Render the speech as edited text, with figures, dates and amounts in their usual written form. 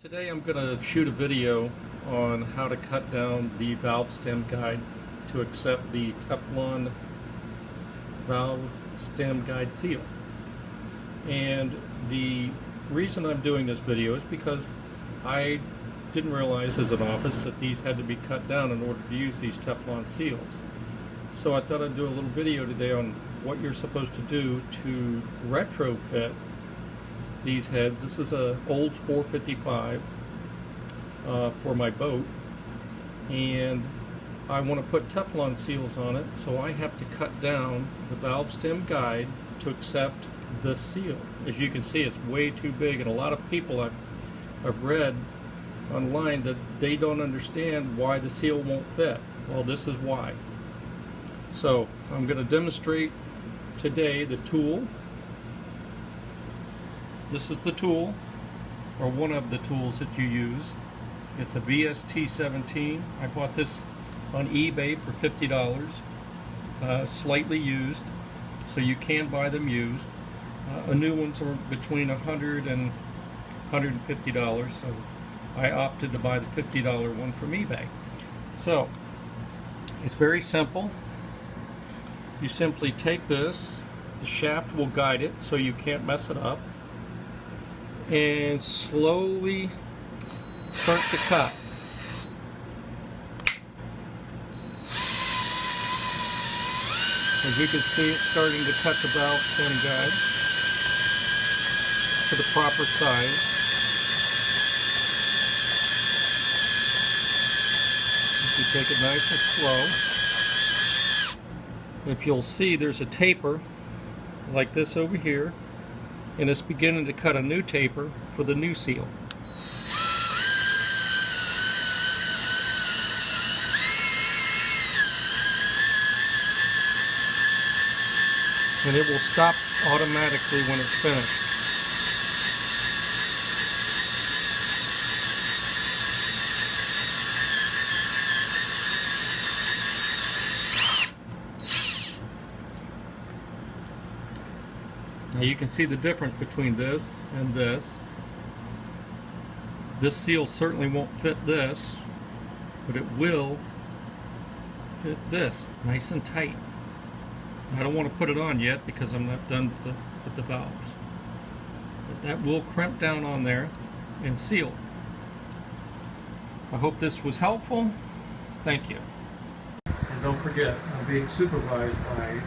Today I'm going to shoot a video on how to cut down the valve stem guide to accept the Teflon valve stem guide seal. And the reason I'm doing this video is because I didn't realize as an office that these had to be cut down in order to use these Teflon seals. So I thought I'd do a little video today on what you're supposed to do to retrofit these heads. This is a old 455 for my boat, and I want to put Teflon seals on it, so I have to cut down the valve stem guide to accept this seal. As you can see, it's way too big, and a lot of people I've read online that they don't understand why the seal won't fit. Well, this is why. So I'm going to demonstrate today the tool. This is the tool, or one of the tools that you use. It's a VST17. I bought this on eBay for $50, slightly used, so you can buy them used. New ones are between $100 and $150, so I opted to buy the $50 one from eBay. So it's very simple. You simply take this, the shaft will guide it so you can't mess it up, and slowly start to cut. As you can see, it's starting to cut the valve stem guide to the proper size. If you take it nice and slow. If you'll see, there's a taper like this over here, and it's beginning to cut a new taper for the new seal. And it will stop automatically when it's finished. Now you can see the difference between this and this. This seal certainly won't fit this, but it will fit this nice and tight. I don't want to put it on yet because I'm not done with the valves. But that will crimp down on there and seal. I hope this was helpful. Thank you. And don't forget, I'm being supervised by